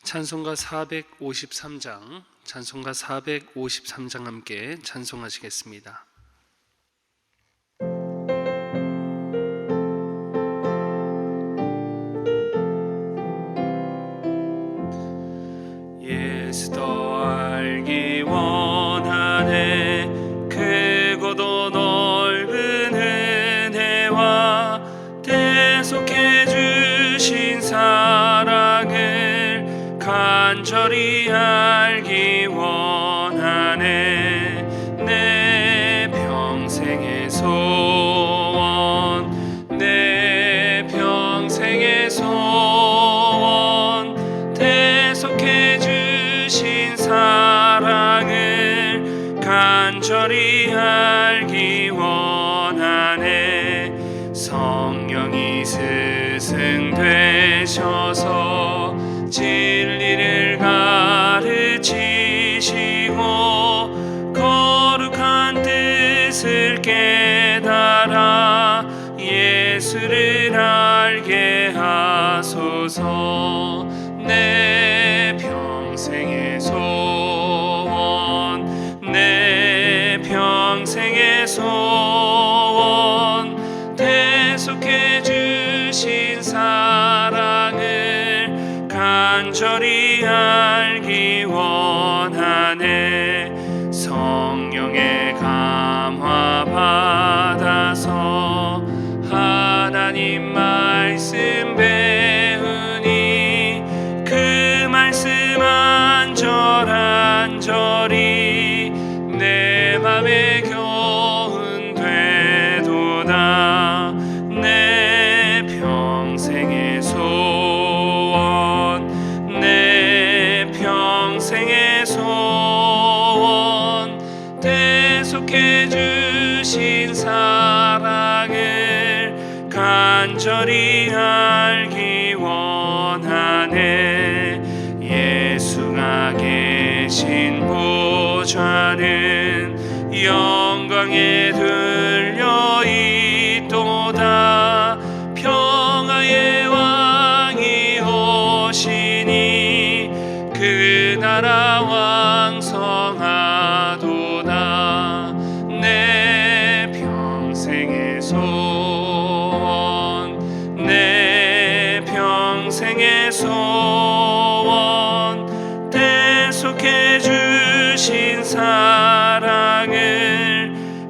찬송가 453장 함께 찬송하시겠습니다. 예수 더 알기 원하네. 크고도 넓은 은혜와 대속해 주신 사랑을 간절히 알기 원하네. 내 평생의 소원, 내 평생의 소원, 대속해 주신 사랑을 간절히 알기 원하네. 성령이 스승되셔서 진리를 가르치시고 거룩한 뜻을 깨달아 예수를 알게 하소서. 내 평생의 소원, 내 평생의 소원, 대속해 주신 사랑을 간절히 알기 원하네. 성령의 감화 받아서 하나님 말씀 배우니 그 말씀 안절안절이 내 맘에 교훈 되도다. 내 평생의 소원, 내 평생의 소원, 대속해 주신 사랑을 간절히 알기 원하네. 예수가 계신 보좌는 영광에 들려 있도다. 평화의 왕이 오시니 그 나라 왕성하도다. 내 평생의 소원, 내 평생의 소원, 대속해 주신 사랑을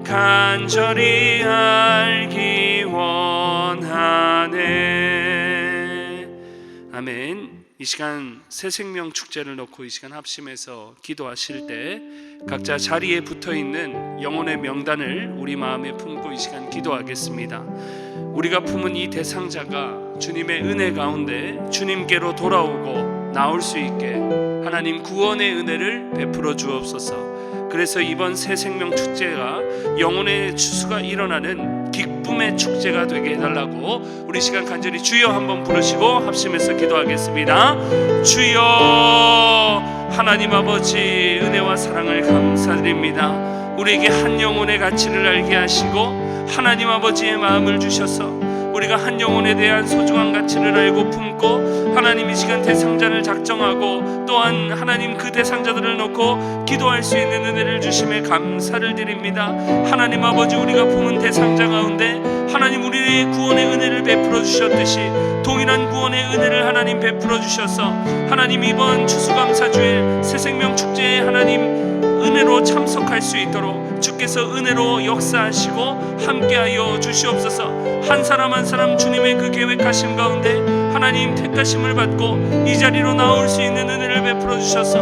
간절히 알기 원하네. 아멘. 이 시간 새생명 축제를 놓고 이 시간 합심해서 기도하실 때 각자 자리에 붙어있는 영혼의 명단을 우리 마음에 품고 이 시간 기도하겠습니다. 우리가 품은 이 대상자가 주님의 은혜 가운데 주님께로 돌아오고 나올 수 있게 하나님 구원의 은혜를 베풀어 주옵소서. 그래서 이번 새생명 축제가 영혼의 추수가 일어나는 기쁨의 축제가 되게 해달라고 우리 시간 간절히 주여 한번 부르시고 합심해서 기도하겠습니다. 주여, 하나님 아버지 은혜와 사랑을 감사드립니다. 우리에게 한 영혼의 가치를 알게 하시고 하나님 아버지의 마음을 주셔서 우리가 한 영혼에 대한 소중한 가치를 알고 품고 하나님 이 시간 대상자를 작정하고 또한 하나님 그 대상자들을 놓고 기도할 수 있는 은혜를 주심에 감사를 드립니다. 하나님 아버지, 우리가 품은 대상자 가운데 하나님 우리의 구원의 은혜를 베풀어 주셨듯이 동일한 구원의 은혜를 하나님 베풀어 주셔서 하나님 이번 추수감사주일 새생명 축제에 하나님 은혜로 참석할 수 있도록 주께서 은혜로 역사하시고 함께하여 주시옵소서. 한 사람 한 사람 주님의 그 계획하심 가운데 하나님 택하심을 받고 이 자리로 나올 수 있는 은혜를 베풀어 주셔서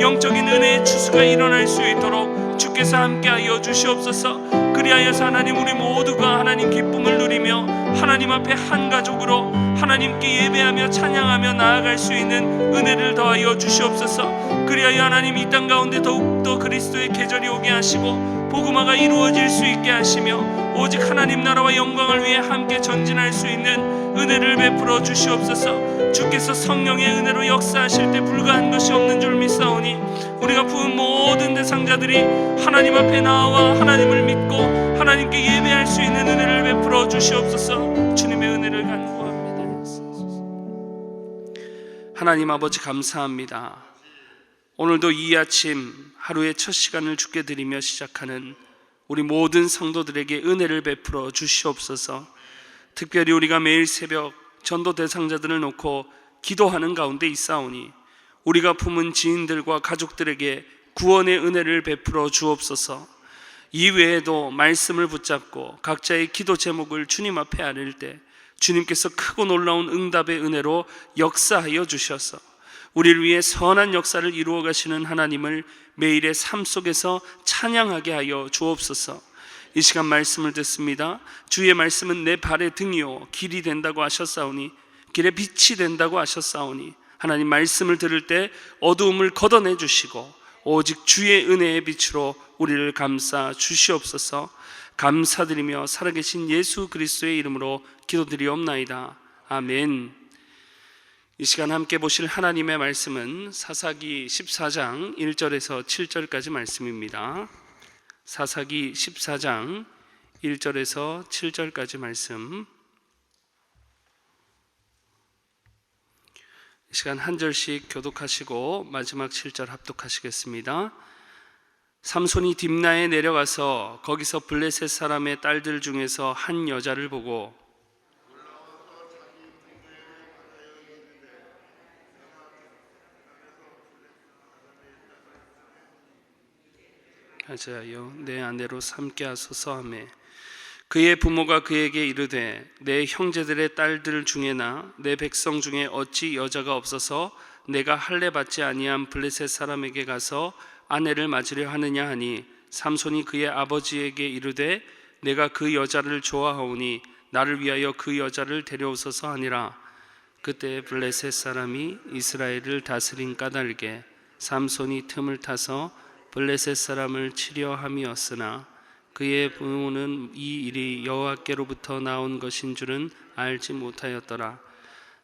영적인 은혜의 추수가 일어날 수 있도록 주께서 함께하여 주시옵소서. 그리하여서 하나님 우리 모두가 하나님 기쁨을 누리며 하나님 앞에 한 가족으로 하나님께 예배하며 찬양하며 나아갈 수 있는 은혜를 더하여 주시옵소서. 그리하여 하나님 이 땅 가운데 더욱더 그리스도의 계절이 오게 하시고 복음화가 이루어질 수 있게 하시며 오직 하나님 나라와 영광을 위해 함께 전진할 수 있는 은혜를 베풀어 주시옵소서. 주께서 성령의 은혜로 역사하실 때 불가한 것이 없는 줄 믿사오니 우리가 부은 모든 대상자들이 하나님 앞에 나와 하나님을 믿고 하나님께 예배할 수 있는 은혜를 베풀어 주시옵소서. 주님의 은혜를 간구합니다. 하나님 아버지 감사합니다. 오늘도 이 아침 하루의 첫 시간을 주께 드리며 시작하는 우리 모든 성도들에게 은혜를 베풀어 주시옵소서. 특별히 우리가 매일 새벽 전도 대상자들을 놓고 기도하는 가운데 있사오니 우리가 품은 지인들과 가족들에게 구원의 은혜를 베풀어 주옵소서. 이외에도 말씀을 붙잡고 각자의 기도 제목을 주님 앞에 아릴 때 주님께서 크고 놀라운 응답의 은혜로 역사하여 주셔서 우리를 위해 선한 역사를 이루어 가시는 하나님을 매일의 삶 속에서 찬양하게 하여 주옵소서. 이 시간 말씀을 듣습니다. 주의 말씀은 내 발의 등이요 길이 된다고 하셨사오니, 길의 빛이 된다고 하셨사오니, 하나님 말씀을 들을 때 어두움을 걷어내 주시고 오직 주의 은혜의 빛으로 우리를 감싸 주시옵소서. 감사드리며 살아계신 예수 그리스도의 이름으로 기도드리옵나이다. 아멘. 이 시간 함께 보실 하나님의 말씀은 사사기 14장 1절에서 7절까지 말씀입니다. 사사기 14장 1절에서 7절까지 말씀. 이 시간 한 절씩 교독하시고 마지막 7절 합독하시겠습니다. 삼손이 딥나에 내려가서 거기서 블레셋 사람의 딸들 중에서 한 여자를 보고 하자여 내 아내로 삼게 하소서 하매, 그의 부모가 그에게 이르되 내 형제들의 딸들 중에나 내 백성 중에 어찌 여자가 없어서 내가 할례 받지 아니한 블레셋 사람에게 가서 아내를 맞으려 하느냐 하니, 삼손이 그의 아버지에게 이르되 내가 그 여자를 좋아하오니 나를 위하여 그 여자를 데려오소서 하니라. 그때 블레셋 사람이 이스라엘을 다스린 까닭에 삼손이 틈을 타서 블레셋 사람을 치려 함이었으나 그의 부모는 이 일이 여호와께로부터 나온 것인 줄은 알지 못하였더라.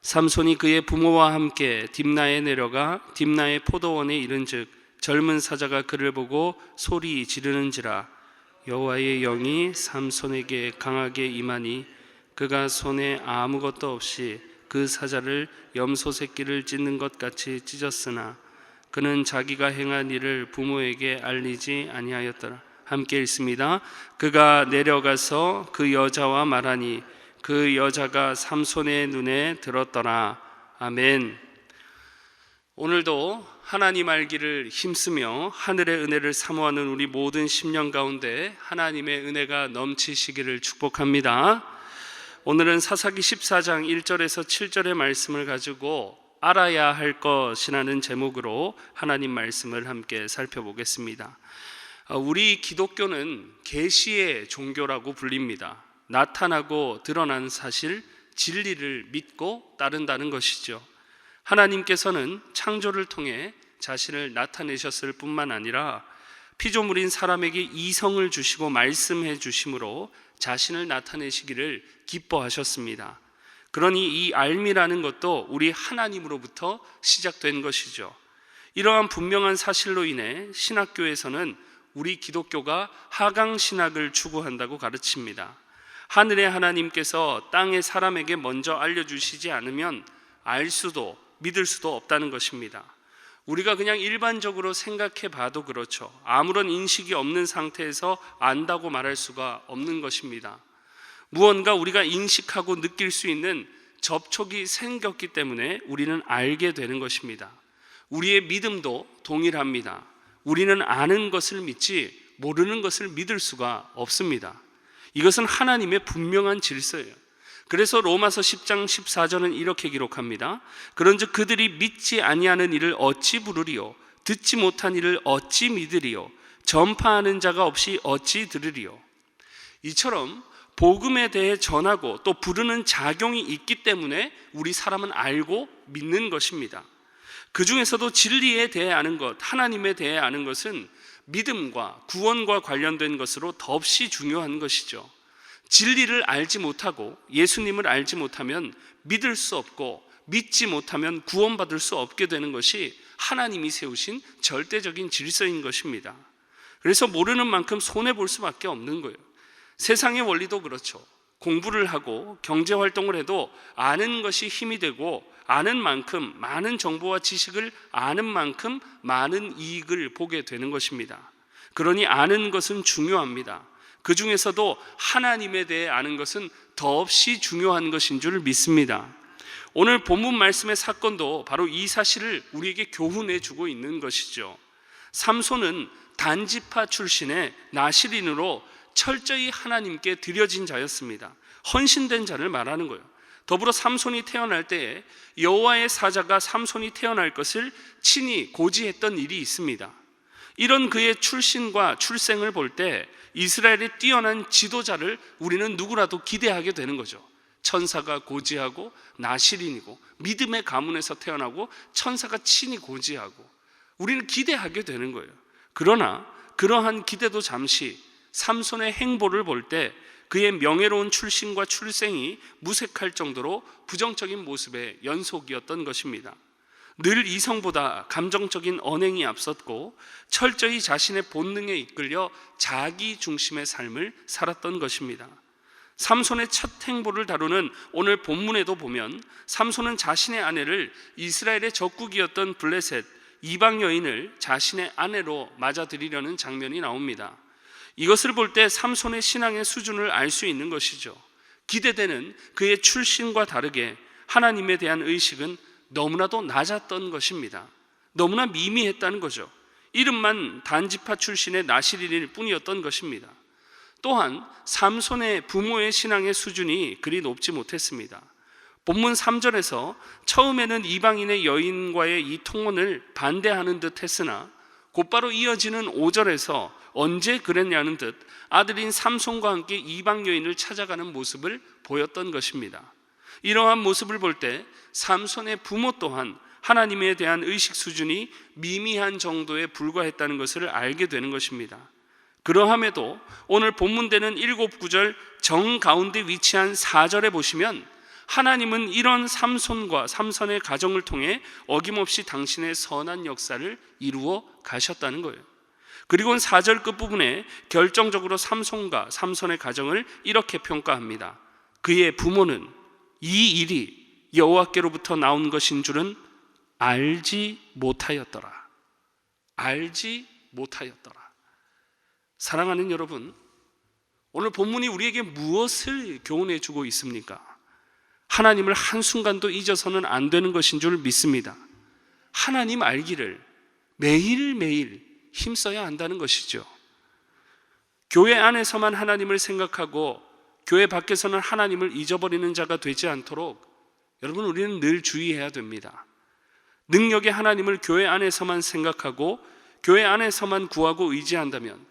삼손이 그의 부모와 함께 딥나에 내려가 딥나의 포도원에 이른즉 젊은 사자가 그를 보고 소리 지르는지라. 여호와의 영이 삼손에게 강하게 임하니 그가 손에 아무것도 없이 그 사자를 염소 새끼를 찢는 것 같이 찢었으나 그는 자기가 행한 일을 부모에게 알리지 아니하였더라. 함께 읽습니다. 그가 내려가서 그 여자와 말하니 그 여자가 삼손의 눈에 들었더라. 아멘. 오늘도 하나님 알기를 힘쓰며 하늘의 은혜를 사모하는 우리 모든 심령 가운데 하나님의 은혜가 넘치시기를 축복합니다. 오늘은 사사기 14장 1절에서 7절의 말씀을 가지고 알아야 할 것이라는 제목으로 하나님 말씀을 함께 살펴보겠습니다. 우리 기독교는 계시의 종교라고 불립니다. 나타나고 드러난 사실, 진리를 믿고 따른다는 것이죠. 하나님께서는 창조를 통해 자신을 나타내셨을 뿐만 아니라 피조물인 사람에게 이성을 주시고 말씀해 주심으로 자신을 나타내시기를 기뻐하셨습니다. 그러니 이 알미라는 것도 우리 하나님으로부터 시작된 것이죠. 이러한 분명한 사실로 인해 신학교에서는 우리 기독교가 하강신학을 추구한다고 가르칩니다. 하늘의 하나님께서 땅의 사람에게 먼저 알려주시지 않으면 알 수도 믿을 수도 없다는 것입니다. 우리가 그냥 일반적으로 생각해 봐도 그렇죠. 아무런 인식이 없는 상태에서 안다고 말할 수가 없는 것입니다. 무언가 우리가 인식하고 느낄 수 있는 접촉이 생겼기 때문에 우리는 알게 되는 것입니다. 우리의 믿음도 동일합니다. 우리는 아는 것을 믿지 모르는 것을 믿을 수가 없습니다. 이것은 하나님의 분명한 질서예요. 그래서 로마서 10장 14절은 이렇게 기록합니다. 그런즉 그들이 믿지 아니하는 일을 어찌 부르리요, 듣지 못한 일을 어찌 믿으리요, 전파하는 자가 없이 어찌 들으리요. 이처럼 복음에 대해 전하고 또 부르는 작용이 있기 때문에 우리 사람은 알고 믿는 것입니다. 그 중에서도 진리에 대해 아는 것, 하나님에 대해 아는 것은 믿음과 구원과 관련된 것으로 더없이 중요한 것이죠. 진리를 알지 못하고 예수님을 알지 못하면 믿을 수 없고, 믿지 못하면 구원받을 수 없게 되는 것이 하나님이 세우신 절대적인 질서인 것입니다. 그래서 모르는 만큼 손해볼 수밖에 없는 거예요. 세상의 원리도 그렇죠. 공부를 하고 경제 활동을 해도 아는 것이 힘이 되고 아는 만큼 많은 정보와 지식을 아는 만큼 많은 이익을 보게 되는 것입니다. 그러니 아는 것은 중요합니다. 그 중에서도 하나님에 대해 아는 것은 더없이 중요한 것인 줄 믿습니다. 오늘 본문 말씀의 사건도 바로 이 사실을 우리에게 교훈해 주고 있는 것이죠. 삼손은 단지파 출신의 나실인으로 철저히 하나님께 드려진 자였습니다. 헌신된 자를 말하는 거예요. 더불어 삼손이 태어날 때에 여호와의 사자가 삼손이 태어날 것을 친히 고지했던 일이 있습니다. 이런 그의 출신과 출생을 볼 때 이스라엘의 뛰어난 지도자를 우리는 누구라도 기대하게 되는 거죠. 천사가 고지하고 나실인이고 믿음의 가문에서 태어나고 천사가 친히 고지하고 우리는 기대하게 되는 거예요. 그러나 그러한 기대도 잠시 삼손의 행보를 볼 때 그의 명예로운 출신과 출생이 무색할 정도로 부정적인 모습의 연속이었던 것입니다. 늘 이성보다 감정적인 언행이 앞섰고 철저히 자신의 본능에 이끌려 자기 중심의 삶을 살았던 것입니다. 삼손의 첫 행보를 다루는 오늘 본문에도 보면 삼손은 자신의 아내를 이스라엘의 적국이었던 블레셋 이방 여인을 자신의 아내로 맞아들이려는 장면이 나옵니다. 이것을 볼 때 삼손의 신앙의 수준을 알 수 있는 것이죠. 기대되는 그의 출신과 다르게 하나님에 대한 의식은 너무나도 낮았던 것입니다. 너무나 미미했다는 거죠. 이름만 단지파 출신의 나실인일 뿐이었던 것입니다. 또한 삼손의 부모의 신앙의 수준이 그리 높지 못했습니다. 본문 3절에서 처음에는 이방인의 여인과의 이 통혼을 반대하는 듯 했으나 곧바로 이어지는 5절에서 언제 그랬냐는 듯 아들인 삼손과 함께 이방 여인을 찾아가는 모습을 보였던 것입니다. 이러한 모습을 볼 때 삼손의 부모 또한 하나님에 대한 의식 수준이 미미한 정도에 불과했다는 것을 알게 되는 것입니다. 그러함에도 오늘 본문되는 7구절 정가운데 위치한 4절에 보시면 하나님은 이런 삼손과 삼손의 가정을 통해 어김없이 당신의 선한 역사를 이루어 가셨다는 거예요. 그리고 4절 끝부분에 결정적으로 삼손과 삼손의 가정을 이렇게 평가합니다. 그의 부모는 이 일이 여호와께로부터 나온 것인 줄은 알지 못하였더라. 알지 못하였더라. 사랑하는 여러분, 오늘 본문이 우리에게 무엇을 교훈해 주고 있습니까? 하나님을 한순간도 잊어서는 안 되는 것인 줄 믿습니다. 하나님 알기를 매일매일 힘써야 한다는 것이죠. 교회 안에서만 하나님을 생각하고 교회 밖에서는 하나님을 잊어버리는 자가 되지 않도록 여러분, 우리는 늘 주의해야 됩니다. 능력의 하나님을 교회 안에서만 생각하고 교회 안에서만 구하고 의지한다면,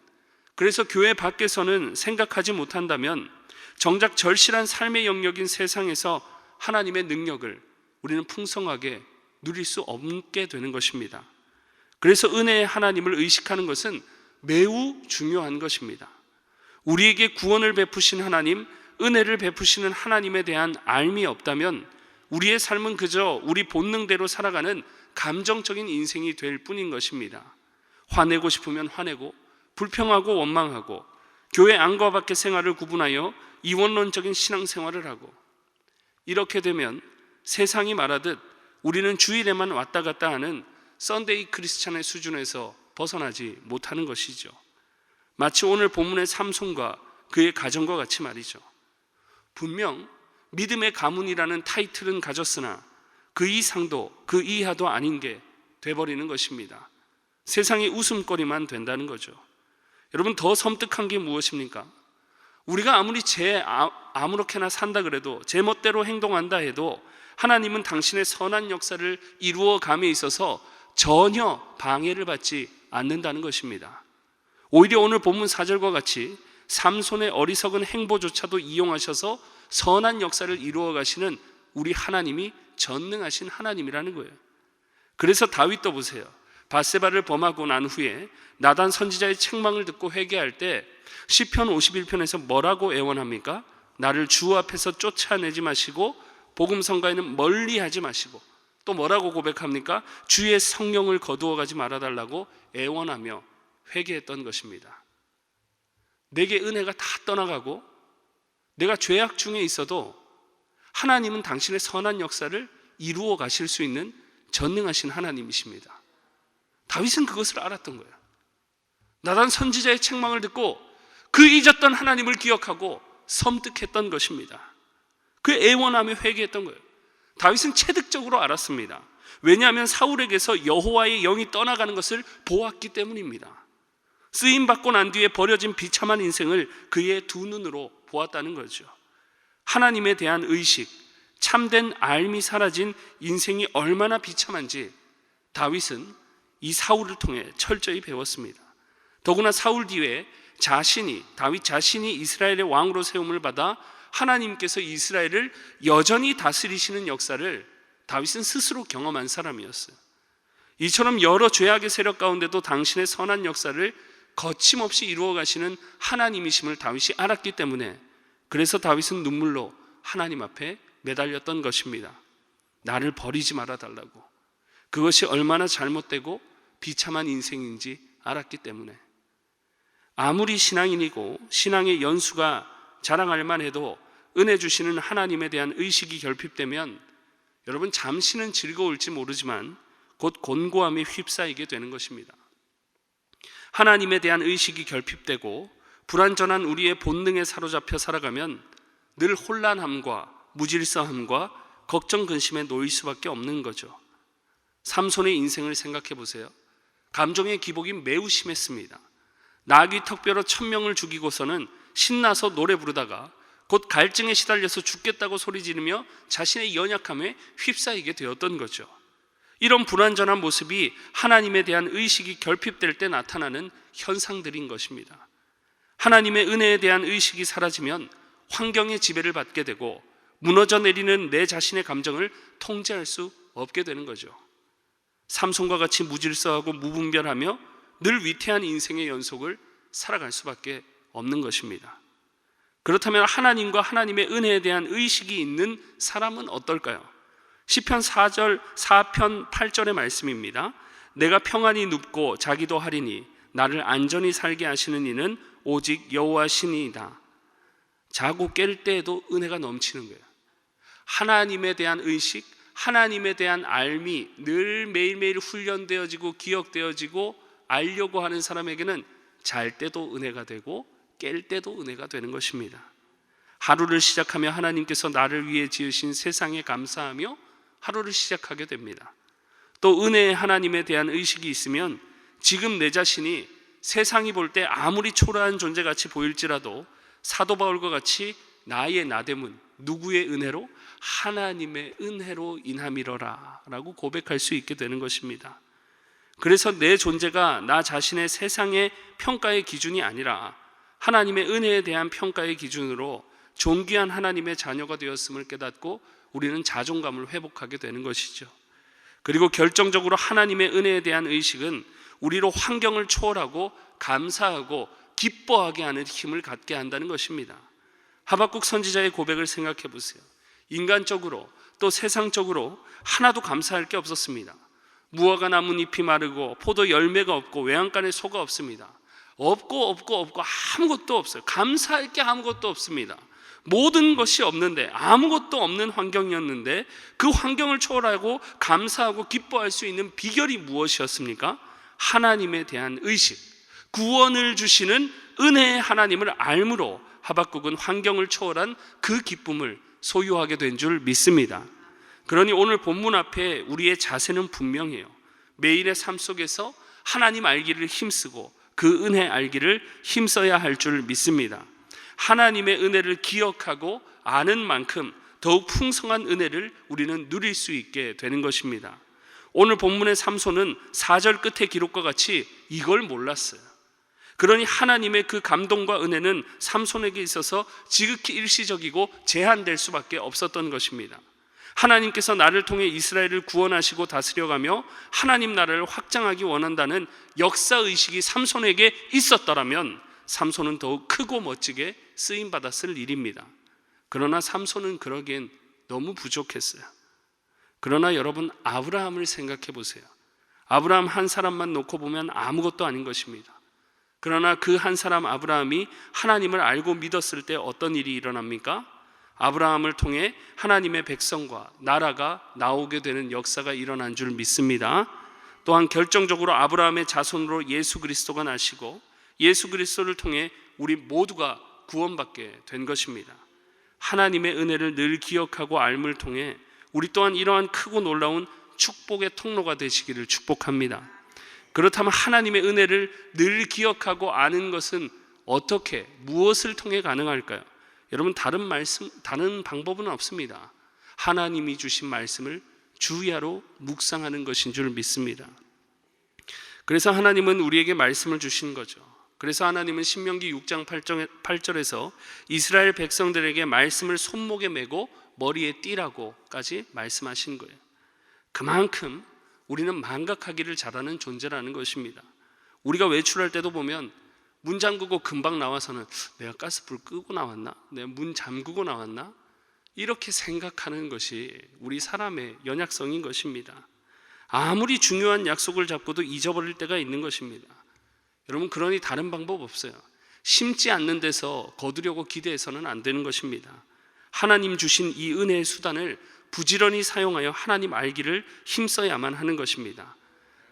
그래서 교회 밖에서는 생각하지 못한다면 정작 절실한 삶의 영역인 세상에서 하나님의 능력을 우리는 풍성하게 누릴 수 없게 되는 것입니다. 그래서 은혜의 하나님을 의식하는 것은 매우 중요한 것입니다. 우리에게 구원을 베푸신 하나님, 은혜를 베푸시는 하나님에 대한 알미 없다면 우리의 삶은 그저 우리 본능대로 살아가는 감정적인 인생이 될 뿐인 것입니다. 화내고 싶으면 화내고, 불평하고 원망하고, 교회 안과 밖의 생활을 구분하여 이원론적인 신앙생활을 하고, 이렇게 되면 세상이 말하듯 우리는 주일에만 왔다 갔다 하는 썬데이 크리스찬의 수준에서 벗어나지 못하는 것이죠. 마치 오늘 본문의 삼손과 그의 가정과 같이 말이죠. 분명 믿음의 가문이라는 타이틀은 가졌으나 그 이상도 그 이하도 아닌 게 돼버리는 것입니다. 세상의 웃음거리만 된다는 거죠. 여러분, 더 섬뜩한 게 무엇입니까? 우리가 아무리 아무렇게나 산다 그래도, 제 멋대로 행동한다 해도 하나님은 당신의 선한 역사를 이루어 감에 있어서 전혀 방해를 받지 않는다는 것입니다. 오히려 오늘 본문 4절과 같이 삼손의 어리석은 행보조차도 이용하셔서 선한 역사를 이루어 가시는 우리 하나님이 전능하신 하나님이라는 거예요. 그래서 다윗도 보세요. 밧세바를 범하고 난 후에 나단 선지자의 책망을 듣고 회개할 때 시편 51편에서 뭐라고 애원합니까? 나를 주 앞에서 쫓아내지 마시고 복음성가에는 멀리하지 마시고, 또 뭐라고 고백합니까? 주의 성령을 거두어 가지 말아달라고 애원하며 회개했던 것입니다. 내게 은혜가 다 떠나가고 내가 죄악 중에 있어도 하나님은 당신의 선한 역사를 이루어 가실 수 있는 전능하신 하나님이십니다. 다윗은 그것을 알았던 거예요. 나단 선지자의 책망을 듣고 그 잊었던 하나님을 기억하고 섬뜩했던 것입니다. 그 애원하며 회개했던 거예요. 다윗은 체득적으로 알았습니다. 왜냐하면 사울에게서 여호와의 영이 떠나가는 것을 보았기 때문입니다. 쓰임받고 난 뒤에 버려진 비참한 인생을 그의 두 눈으로 보았다는 거죠. 하나님에 대한 의식, 참된 알미 사라진 인생이 얼마나 비참한지 다윗은 이 사울을 통해 철저히 배웠습니다. 더구나 사울 뒤에 다윗 자신이 이스라엘의 왕으로 세움을 받아 하나님께서 이스라엘을 여전히 다스리시는 역사를 다윗은 스스로 경험한 사람이었어요. 이처럼 여러 죄악의 세력 가운데도 당신의 선한 역사를 거침없이 이루어 가시는 하나님이심을 다윗이 알았기 때문에, 그래서 다윗은 눈물로 하나님 앞에 매달렸던 것입니다. 나를 버리지 말아 달라고. 그것이 얼마나 잘못되고 비참한 인생인지 알았기 때문에. 아무리 신앙인이고 신앙의 연수가 자랑할 만해도 은혜 주시는 하나님에 대한 의식이 결핍되면 여러분, 잠시는 즐거울지 모르지만 곧 곤고함에 휩싸이게 되는 것입니다. 하나님에 대한 의식이 결핍되고 불완전한 우리의 본능에 사로잡혀 살아가면 늘 혼란함과 무질서함과 걱정 근심에 놓일 수밖에 없는 거죠. 삼손의 인생을 생각해 보세요. 감정의 기복이 매우 심했습니다. 나귀 턱뼈로 1000명을 죽이고서는 신나서 노래 부르다가 곧 갈증에 시달려서 죽겠다고 소리 지르며 자신의 연약함에 휩싸이게 되었던 거죠. 이런 불완전한 모습이 하나님에 대한 의식이 결핍될 때 나타나는 현상들인 것입니다. 하나님의 은혜에 대한 의식이 사라지면 환경의 지배를 받게 되고 무너져 내리는 내 자신의 감정을 통제할 수 없게 되는 거죠. 삼손과 같이 무질서하고 무분별하며 늘 위태한 인생의 연속을 살아갈 수밖에 없는 것입니다. 그렇다면 하나님과 하나님의 은혜에 대한 의식이 있는 사람은 어떨까요? 시편 4편 8절의 말씀입니다. 내가 평안히 눕고 자기도 하리니 나를 안전히 살게 하시는 이는 오직 여호와시니이다. 자고 깰 때에도 은혜가 넘치는 거예요. 하나님에 대한 의식, 하나님에 대한 알미 늘 매일매일 훈련되어지고 기억되어지고 알려고 하는 사람에게는 잘 때도 은혜가 되고 깰 때도 은혜가 되는 것입니다. 하루를 시작하며 하나님께서 나를 위해 지으신 세상에 감사하며 하루를 시작하게 됩니다. 또 은혜의 하나님에 대한 의식이 있으면 지금 내 자신이 세상이 볼 때 아무리 초라한 존재같이 보일지라도 사도 바울과 같이 나의 나됨은 누구의 은혜로? 하나님의 은혜로 인함이러라 라고 고백할 수 있게 되는 것입니다. 그래서 내 존재가 나 자신의 세상의 평가의 기준이 아니라 하나님의 은혜에 대한 평가의 기준으로 존귀한 하나님의 자녀가 되었음을 깨닫고 우리는 자존감을 회복하게 되는 것이죠. 그리고 결정적으로 하나님의 은혜에 대한 의식은 우리로 환경을 초월하고 감사하고 기뻐하게 하는 힘을 갖게 한다는 것입니다. 하박국 선지자의 고백을 생각해 보세요. 인간적으로 또 세상적으로 하나도 감사할 게 없었습니다. 무화과 나뭇잎이 마르고 포도 열매가 없고 외양간에 소가 없습니다. 없고 아무것도 없어요. 감사할 게 아무것도 없습니다. 모든 것이 없는데, 아무것도 없는 환경이었는데 그 환경을 초월하고 감사하고 기뻐할 수 있는 비결이 무엇이었습니까? 하나님에 대한 의식, 구원을 주시는 은혜의 하나님을 알므로 하박국은 환경을 초월한 그 기쁨을 소유하게 된 줄 믿습니다. 그러니 오늘 본문 앞에 우리의 자세는 분명해요. 매일의 삶 속에서 하나님 알기를 힘쓰고 그 은혜 알기를 힘써야 할 줄 믿습니다. 하나님의 은혜를 기억하고 아는 만큼 더욱 풍성한 은혜를 우리는 누릴 수 있게 되는 것입니다. 오늘 본문의 삼손은 4절 끝의 기록과 같이 이걸 몰랐어요. 그러니 하나님의 그 감동과 은혜는 삼손에게 있어서 지극히 일시적이고 제한될 수밖에 없었던 것입니다. 하나님께서 나를 통해 이스라엘을 구원하시고 다스려가며 하나님 나라를 확장하기 원한다는 역사의식이 삼손에게 있었더라면 삼손은 더욱 크고 멋지게 쓰임받았을 일입니다. 그러나 삼손은 그러기엔 너무 부족했어요. 그러나 여러분, 아브라함을 생각해 보세요. 아브라함 한 사람만 놓고 보면 아무것도 아닌 것입니다. 그러나 그 한 사람 아브라함이 하나님을 알고 믿었을 때 어떤 일이 일어납니까? 아브라함을 통해 하나님의 백성과 나라가 나오게 되는 역사가 일어난 줄 믿습니다. 또한 결정적으로 아브라함의 자손으로 예수 그리스도가 나시고 예수 그리스도를 통해 우리 모두가 구원받게 된 것입니다. 하나님의 은혜를 늘 기억하고 알물 통해 우리 또한 이러한 크고 놀라운 축복의 통로가 되시기를 축복합니다. 그렇다면 하나님의 은혜를 늘 기억하고 아는 것은 어떻게, 무엇을 통해 가능할까요? 여러분, 다른 방법은 없습니다. 하나님이 주신 말씀을 주야로 묵상하는 것인 줄 믿습니다. 그래서 하나님은 우리에게 말씀을 주신 거죠. 그래서 하나님은 신명기 6장 8절에서 이스라엘 백성들에게 말씀을 손목에 메고 머리에 띠라고까지 말씀하신 거예요. 그만큼 우리는 망각하기를 잘하는 존재라는 것입니다. 우리가 외출할 때도 보면 문 잠그고 금방 나와서는 내가 가스불 끄고 나왔나? 내가 문 잠그고 나왔나? 이렇게 생각하는 것이 우리 사람의 연약성인 것입니다. 아무리 중요한 약속을 잡고도 잊어버릴 때가 있는 것입니다. 여러분, 그러니 다른 방법 없어요. 심지 않는 데서 거두려고 기대해서는 안 되는 것입니다. 하나님 주신 이 은혜의 수단을 부지런히 사용하여 하나님 알기를 힘써야만 하는 것입니다.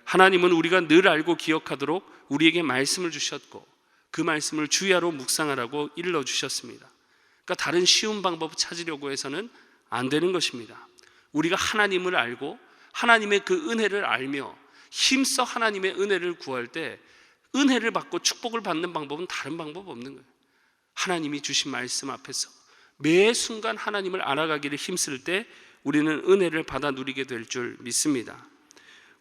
하나님은 우리가 늘 알고 기억하도록 우리에게 말씀을 주셨고 그 말씀을 주야로 묵상하라고 일러주셨습니다. 그러니까 다른 쉬운 방법을 찾으려고 해서는 안 되는 것입니다. 우리가 하나님을 알고 하나님의 그 은혜를 알며 힘써 하나님의 은혜를 구할 때 은혜를 받고 축복을 받는 방법은 다른 방법 없는 거예요. 하나님이 주신 말씀 앞에서 매 순간 하나님을 알아가기를 힘쓸 때 우리는 은혜를 받아 누리게 될 줄 믿습니다.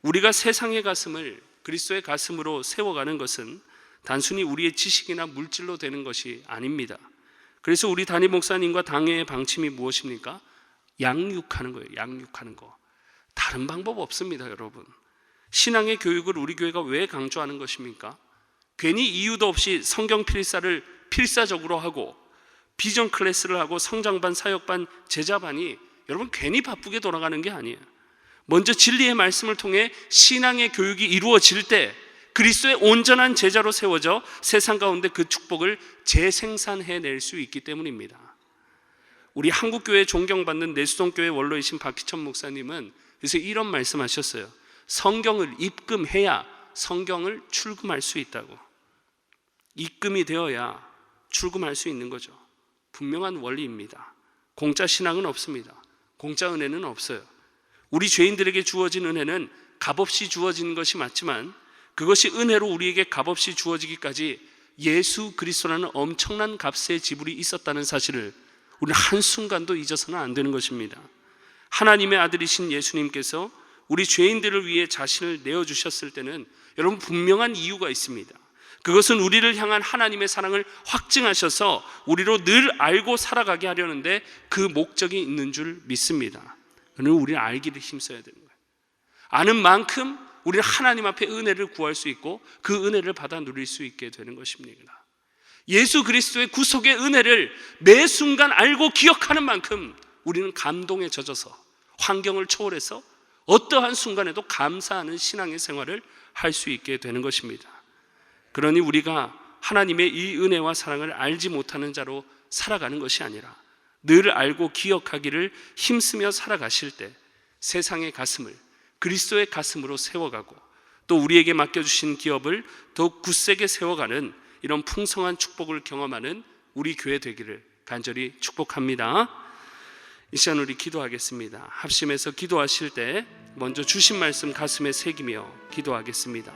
우리가 세상의 가슴을 그리스도의 가슴으로 세워가는 것은 단순히 우리의 지식이나 물질로 되는 것이 아닙니다. 그래서 우리 담임 목사님과 당회의 방침이 무엇입니까? 양육하는 거예요. 양육하는 거. 다른 방법 없습니다, 여러분. 신앙의 교육을 우리 교회가 왜 강조하는 것입니까? 괜히 이유도 없이 성경 필사를 필사적으로 하고 비전 클래스를 하고 성장반, 사역반, 제자반이 여러분 괜히 바쁘게 돌아가는 게 아니에요. 먼저 진리의 말씀을 통해 신앙의 교육이 이루어질 때 그리스도의 온전한 제자로 세워져 세상 가운데 그 축복을 재생산해낼 수 있기 때문입니다. 우리 한국교회 존경받는 내수동교회 원로이신 박희천 목사님은 그래서 이런 말씀하셨어요. 성경을 입금해야 성경을 출금할 수 있다고. 입금이 되어야 출금할 수 있는 거죠. 분명한 원리입니다. 공짜 신앙은 없습니다. 공짜 은혜는 없어요. 우리 죄인들에게 주어진 은혜는 값없이 주어진 것이 맞지만 그것이 은혜로 우리에게 값없이 주어지기까지 예수 그리스도라는 엄청난 값의 지불이 있었다는 사실을 우리는 한순간도 잊어서는 안 되는 것입니다. 하나님의 아들이신 예수님께서 우리 죄인들을 위해 자신을 내어주셨을 때는 여러분 분명한 이유가 있습니다. 그것은 우리를 향한 하나님의 사랑을 확증하셔서 우리로 늘 알고 살아가게 하려는데 그 목적이 있는 줄 믿습니다. 그러나 우리는 알기를 힘써야 되는 거예요. 아는 만큼 우리는 하나님 앞에 은혜를 구할 수 있고 그 은혜를 받아 누릴 수 있게 되는 것입니다. 예수 그리스도의 구속의 은혜를 매 순간 알고 기억하는 만큼 우리는 감동에 젖어서 환경을 초월해서 어떠한 순간에도 감사하는 신앙의 생활을 할 수 있게 되는 것입니다. 그러니 우리가 하나님의 이 은혜와 사랑을 알지 못하는 자로 살아가는 것이 아니라 늘 알고 기억하기를 힘쓰며 살아가실 때 세상의 가슴을 그리스도의 가슴으로 세워가고 또 우리에게 맡겨주신 기업을 더욱 굳세게 세워가는 이런 풍성한 축복을 경험하는 우리 교회 되기를 간절히 축복합니다. 이 시간 우리 기도하겠습니다. 합심해서 기도하실 때 먼저 주신 말씀 가슴에 새기며 기도하겠습니다.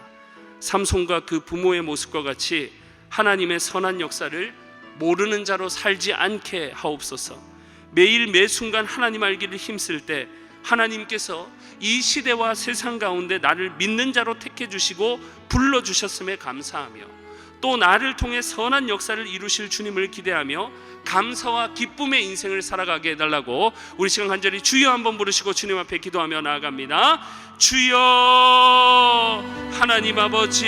삼손과 그 부모의 모습과 같이 하나님의 선한 역사를 모르는 자로 살지 않게 하옵소서. 매일 매 순간 하나님 알기를 힘쓸 때 하나님께서 이 시대와 세상 가운데 나를 믿는 자로 택해 주시고 불러주셨음에 감사하며 또 나를 통해 선한 역사를 이루실 주님을 기대하며 감사와 기쁨의 인생을 살아가게 해달라고 우리 시간 간절히 주여 한번 부르시고 주님 앞에 기도하며 나아갑니다. 주여 하나님 아버지,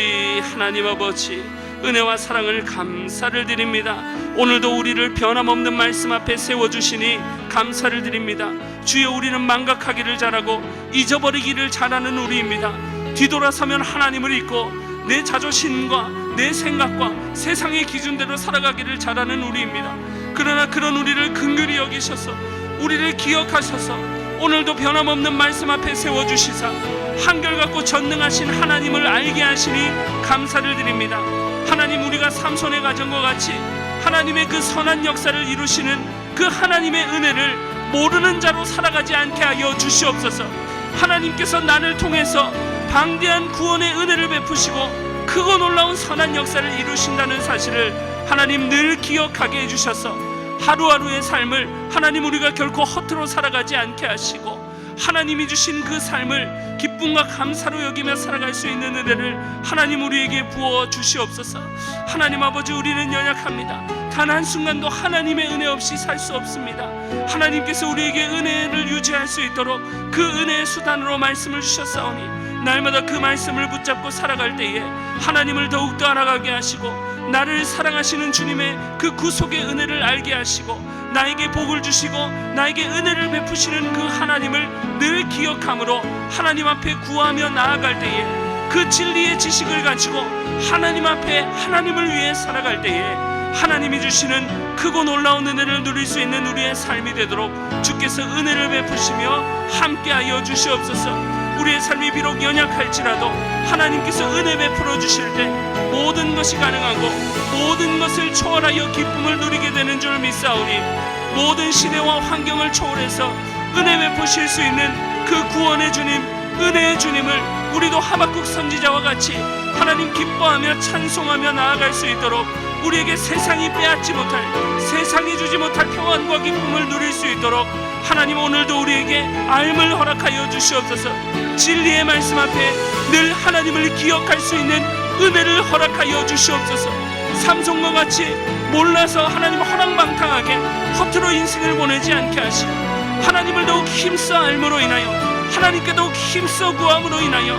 하나님 아버지, 은혜와 사랑을 감사를 드립니다. 오늘도 우리를 변함없는 말씀 앞에 세워주시니 감사를 드립니다. 주여 우리는 망각하기를 잘하고 잊어버리기를 잘하는 우리입니다. 뒤돌아서면 하나님을 잊고 내 자존심과 내 생각과 세상의 기준대로 살아가기를 잘하는 우리입니다. 그러나 그런 우리를 긍휼히 여기셔서 우리를 기억하셔서 오늘도 변함없는 말씀 앞에 세워주시사 한결같고 전능하신 하나님을 알게 하시니 감사를 드립니다. 하나님, 우리가 삼손의 가정과 같이 하나님의 그 선한 역사를 이루시는 그 하나님의 은혜를 모르는 자로 살아가지 않게 하여 주시옵소서. 하나님께서 나를 통해서 방대한 구원의 은혜를 베푸시고 크고 놀라운 선한 역사를 이루신다는 사실을 하나님 늘 기억하게 해주셔서 하루하루의 삶을 하나님 우리가 결코 허투루 살아가지 않게 하시고 하나님이 주신 그 삶을 기쁨과 감사로 여기며 살아갈 수 있는 은혜를 하나님 우리에게 부어 주시옵소서. 하나님 아버지, 우리는 연약합니다. 단 한순간도 하나님의 은혜 없이 살 수 없습니다. 하나님께서 우리에게 은혜를 유지할 수 있도록 그 은혜의 수단으로 말씀을 주셨사오니 날마다 그 말씀을 붙잡고 살아갈 때에 하나님을 더욱더 알아가게 하시고 나를 사랑하시는 주님의 그 구속의 은혜를 알게 하시고 나에게 복을 주시고 나에게 은혜를 베푸시는 그 하나님을 늘 기억함으로 하나님 앞에 구하며 나아갈 때에 그 진리의 지식을 가지고 하나님 앞에 하나님을 위해 살아갈 때에 하나님이 주시는 크고 놀라운 은혜를 누릴 수 있는 우리의 삶이 되도록 주께서 은혜를 베푸시며 함께하여 주시옵소서. 우리의 삶이 비록 연약할지라도 하나님께서 은혜 베풀어 주실 때 모든 것이 가능하고 모든 것을 초월하여 기쁨을 누리게 되는 줄 믿사오니 모든 시대와 환경을 초월해서 은혜 베푸실 수 있는 그 구원의 주님, 은혜의 주님을 우리도 하박국 선지자와 같이 하나님 기뻐하며 찬송하며 나아갈 수 있도록 우리에게 세상이 빼앗지 못할, 세상이 주지 못할 평안과 기쁨을 누릴 수 있도록 하나님 오늘도 우리에게 알을 허락하여 주시옵소서. 진리의 말씀 앞에 늘 하나님을 기억할 수 있는 은혜를 허락하여 주시옵소서. 삼손과 같이 몰라서 하나님 허랑방탕하게 허투루 인생을 보내지 않게 하시고 하나님을 더욱 힘써 알므로 인하여 하나님께 더욱 힘써 구함으로 인하여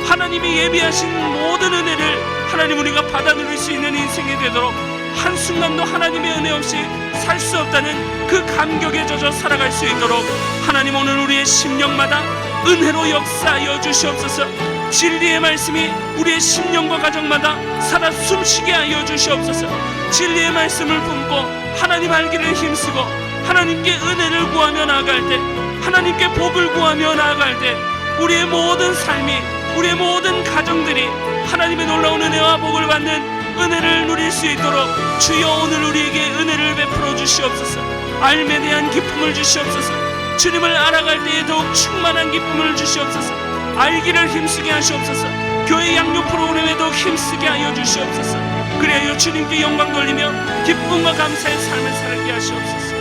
하나님이 예비하신 모든 은혜를 하나님 우리가 받아 누릴 수 있는 인생이 되도록 한순간도 하나님의 은혜 없이 살 수 없다는 그 감격에 젖어 살아갈 수 있도록 하나님 오늘 우리의 심령마다 은혜로 역사하여 주시옵소서. 진리의 말씀이 우리의 심령과 가정마다 살아 숨쉬게 하여 주시옵소서. 진리의 말씀을 품고 하나님 알기를 힘쓰고 하나님께 은혜를 구하며 나아갈 때, 하나님께 복을 구하며 나아갈 때 우리의 모든 삶이, 우리의 모든 가정들이 하나님의 놀라운 은혜와 복을 받는 은혜를 누릴 수 있도록 주여 오늘 우리에게 은혜를 베풀어 주시옵소서. 알에 대한 기쁨을 주시옵소서. 주님을 알아갈 때에 더욱 충만한 기쁨을 주시옵소서. 알기를 힘쓰게 하시옵소서. 교회 양육 프로그램에 더욱 힘쓰게 하여 주시옵소서. 그리하여 주님께 영광 돌리며 기쁨과 감사의 삶을 살게 하시옵소서.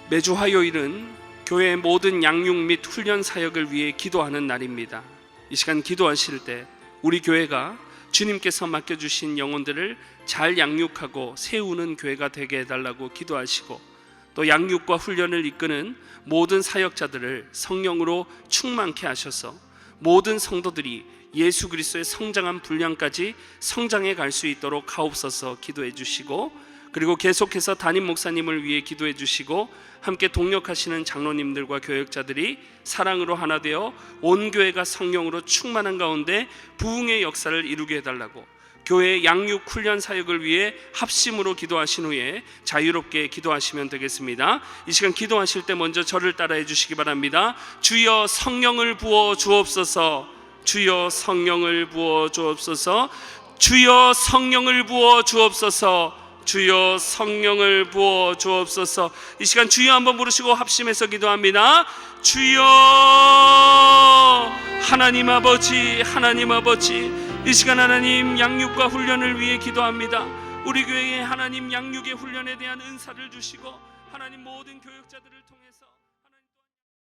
매주 화요일은 교회의 모든 양육 및 훈련 사역을 위해 기도하는 날입니다. 이 시간 기도하실 때 우리 교회가 주님께서 맡겨주신 영혼들을 잘 양육하고 세우는 교회가 되게 해달라고 기도하시고 또 양육과 훈련을 이끄는 모든 사역자들을 성령으로 충만케 하셔서 모든 성도들이 예수 그리스도의 성장한 분량까지 성장해 갈 수 있도록 하옵소서 기도해 주시고, 그리고 계속해서 담임 목사님을 위해 기도해 주시고 함께 동역하시는 장로님들과 교역자들이 사랑으로 하나 되어 온 교회가 성령으로 충만한 가운데 부흥의 역사를 이루게 해달라고 교회 양육 훈련 사역을 위해 합심으로 기도하신 후에 자유롭게 기도하시면 되겠습니다. 이 시간 기도하실 때 먼저 저를 따라해 주시기 바랍니다. 주여 성령을 부어 주옵소서. 주여 성령을 부어 주옵소서. 주여 성령을 부어 주옵소서. 주여 성령을 부어 주옵소서. 이 시간 주여 한번 부르시고 합심해서 기도합니다. 주여 하나님 아버지, 하나님 아버지, 이 시간 하나님 양육과 훈련을 위해 기도합니다. 우리 교회에 하나님 양육의 훈련에 대한 은사를 주시고 하나님 모든 교역자들을 통해서